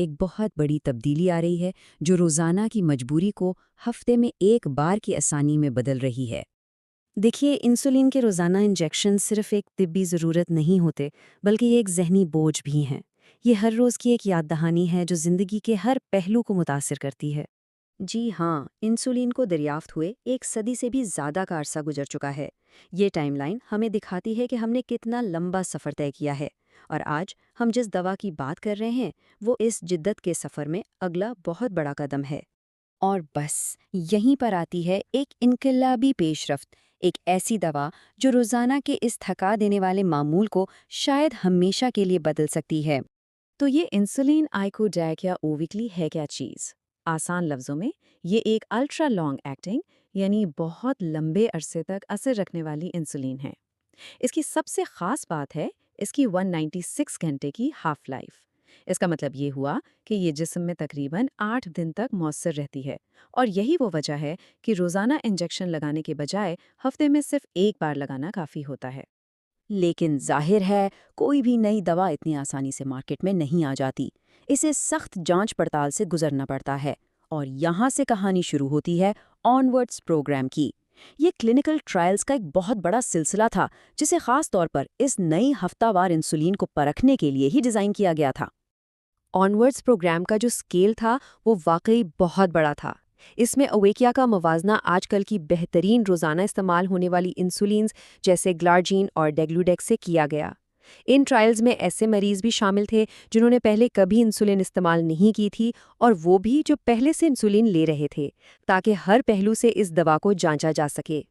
ایک بہت بڑی تبدیلی آ رہی ہے جو روزانہ کی مجبوری کو ہفتے میں ایک بار کی آسانی میں بدل رہی ہے۔ دیکھیے، انسولین کے روزانہ انجیکشن صرف ایک طبی ضرورت نہیں ہوتے، بلکہ یہ ایک ذہنی بوجھ بھی ہیں۔ یہ ہر روز کی ایک یاد دہانی ہے جو زندگی کے ہر پہلو کو متاثر کرتی ہے۔ جی ہاں، انسولین کو دریافت ہوئے ایک صدی سے بھی زیادہ کا عرصہ گزر چکا ہے۔ یہ ٹائم لائن ہمیں دکھاتی ہے کہ ہم نے کتنا لمبا سفر طے کیا ہے، اور آج ہم جس دوا کی بات کر رہے ہیں وہ اس جدت کے سفر میں اگلا بہت بڑا قدم ہے۔ اور بس یہیں پر آتی ہے ایک انقلابی پیش رفت، ایک ایسی دوا جو روزانہ کے اس تھکا دینے والے معمول کو شاید ہمیشہ کے لیے بدل سکتی ہے۔ تو یہ انسولین آئیکوڈیک یا اوویکلی ہے کیا چیز؟ آسان لفظوں میں یہ ایک الٹرا لانگ ایکٹنگ یعنی بہت لمبے عرصے تک اثر رکھنے والی انسولین ہے۔ اس کی سب سے خاص بات ہے اس کی 196 گھنٹے کی ہاف لائف۔ اس کا مطلب یہ ہوا کہ یہ جسم میں تقریباً 8 دن تک مؤثر رہتی ہے، اور یہی وہ وجہ ہے کہ روزانہ انجیکشن لگانے کے بجائے ہفتے میں صرف ایک بار لگانا کافی ہوتا ہے۔ لیکن ظاہر ہے کوئی بھی نئی دوا اتنی آسانی سے مارکیٹ میں نہیں آ جاتی، اسے سخت جانچ پڑتال سے گزرنا پڑتا ہے، اور یہاں سے کہانی شروع ہوتی ہے آنورڈز پروگرام کی۔ یہ کلینکل ٹرائلز کا ایک بہت بڑا سلسلہ تھا جسے خاص طور پر اس نئی ہفتہ وار انسولین کو پرکھنے کے لیے ہی ڈیزائن کیا گیا تھا۔ آنورڈز پروگرام کا جو سکیل تھا وہ واقعی بہت بڑا تھا۔ اس میں اویکیا کا موازنہ آج کل کی بہترین روزانہ استعمال ہونے والی انسولینز جیسے گلارجین اور ڈیگلوڈیکس سے کیا گیا۔ ان ٹرائلز میں ایسے مریض بھی شامل تھے جنہوں نے پہلے کبھی انسولین استعمال نہیں کی تھی، اور وہ بھی جو پہلے سے انسولین لے رہے تھے، تاکہ ہر پہلو سے اس دوا کو جانچا جا سکے۔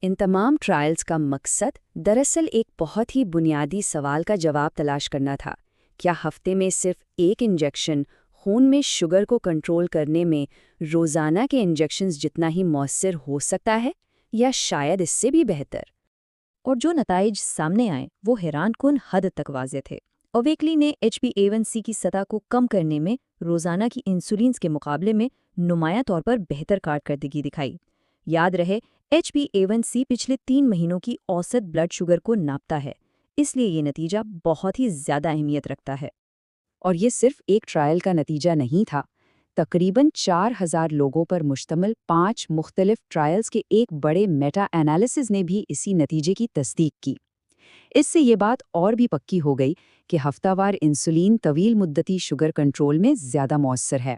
ان تمام ٹرائلز کا مقصد دراصل ایک بہت ہی بنیادی سوال کا جواب تلاش کرنا تھا: کیا ہفتے میں صرف ایک انجیکشن خون میں شوگر کو کنٹرول کرنے میں روزانہ کے انجیکشنز جتنا ہی مؤثر ہو سکتا ہے، یا شاید اس سے بھی بہتر؟ اور جو نتائج سامنے آئے وہ حیران کن حد تک واضح تھے۔ اوویکلی نے HbA1c کی سطح کو کم کرنے میں روزانہ کی انسولینز کے مقابلے میں نمایاں طور پر بہتر کارکردگی دکھائی۔ یاد رہے، HbA1c پچھلے 3 مہینوں کی اوسط بلڈ شوگر کو ناپتا ہے، اس لیے یہ نتیجہ بہت ہی زیادہ اہمیت رکھتا ہے۔ اور یہ صرف ایک ٹرائل کا نتیجہ نہیں تھا۔ تقریباً 4000 لوگوں پر مشتمل 5 مختلف ٹرائلز کے ایک بڑے میٹا انالیسز نے بھی اسی نتیجے کی تصدیق کی۔ اس سے یہ بات اور بھی پکی ہو گئی کہ ہفتہ وار انسولین طویل مدتی شوگر کنٹرول میں زیادہ مؤثر ہے۔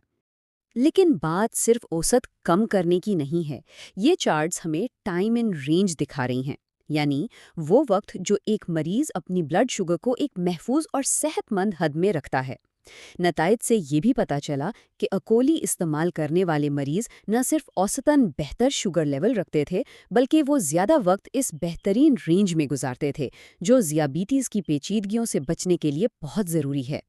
لیکن بات صرف اوسط کم کرنے کی نہیں ہے، یہ چارٹس ہمیں ٹائم ان رینج دکھا رہی ہیں، یعنی وہ وقت جو ایک مریض اپنی بلڈ شوگر کو ایک محفوظ اور صحت مند حد میں رکھتا ہے۔ نتائج سے یہ بھی پتہ چلا کہ اکولی استعمال کرنے والے مریض نہ صرف اوسطاً بہتر شوگر لیول رکھتے تھے، بلکہ وہ زیادہ وقت اس بہترین رینج میں گزارتے تھے، جو ذیابیطس کی پیچیدگیوں سے بچنے کے لیے بہت ضروری ہے۔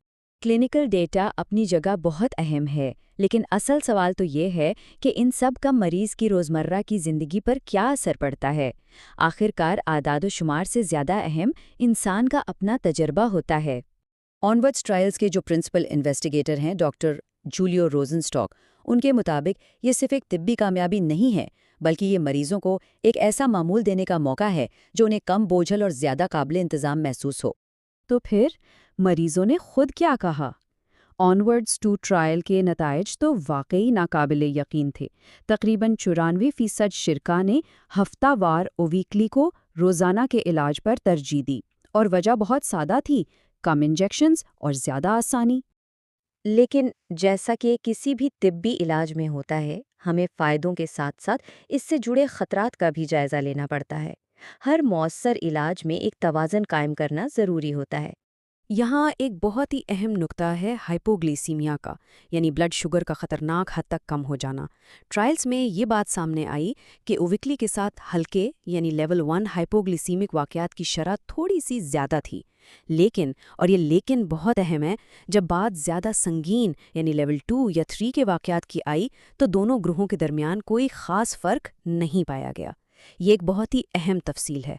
کلینکل ڈیٹا اپنی جگہ بہت اہم ہے، لیکن اصل سوال تو یہ ہے کہ ان سب کا مریض کی روزمرہ کی زندگی پر کیا اثر پڑتا ہے؟ آخرکار اعداد و شمار سے زیادہ اہم انسان کا اپنا تجربہ ہوتا ہے۔ آنورڈز ٹرائلز کے جو پرنسپل انویسٹیگیٹر ہیں ڈاکٹر جولیو روزنسٹاک، ان کے مطابق یہ صرف ایک طبی کامیابی نہیں ہے، بلکہ یہ مریضوں کو ایک ایسا معمول دینے کا موقع ہے جو انہیں کم بوجھل اور زیادہ قابل انتظام محسوس ہو۔ تو پھر مریضوں نے خود کیا کہا؟ آنورڈز 2 ٹرائل کے نتائج تو واقعی ناقابل یقین تھے۔ تقریباً 94% شرکاء نے ہفتہ وار اوویکلی کو روزانہ کے علاج پر ترجیح دی، اور وجہ بہت سادہ تھی: کم انجیکشنز اور زیادہ آسانی۔ لیکن جیسا کہ کسی بھی طبی علاج میں ہوتا ہے، ہمیں فائدوں کے ساتھ ساتھ اس سے جڑے خطرات کا بھی جائزہ لینا پڑتا ہے۔ ہر مؤثر علاج میں ایک توازن قائم کرنا ضروری ہوتا ہے۔ یہاں ایک بہت ہی اہم نقطہ ہے ہائپوگلیسیمیا کا، یعنی بلڈ شوگر کا خطرناک حد تک کم ہو جانا۔ ٹرائلز میں یہ بات سامنے آئی کہ اوویکلی کے ساتھ ہلکے یعنی لیول 1 ہائپوگلیسیمک واقعات کی شرح تھوڑی سی زیادہ تھی، لیکن، اور یہ لیکن بہت اہم ہے، جب بات زیادہ سنگین یعنی لیول 2 یا 3 کے واقعات کی آئی تو دونوں گروہوں کے درمیان کوئی خاص فرق نہیں پایا گیا۔ یہ ایک بہت ہی اہم تفصیل ہے۔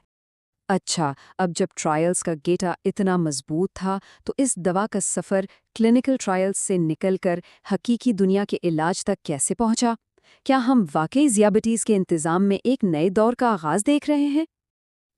اچھا، اب جب ٹرائلز کا ڈیٹا اتنا مضبوط تھا تو اس دوا کا سفر کلینکل ٹرائلز سے نکل کر حقیقی دنیا کے علاج تک کیسے پہنچا؟ کیا ہم واقعی ذیابیطس کے انتظام میں ایک نئے دور کا آغاز دیکھ رہے ہیں؟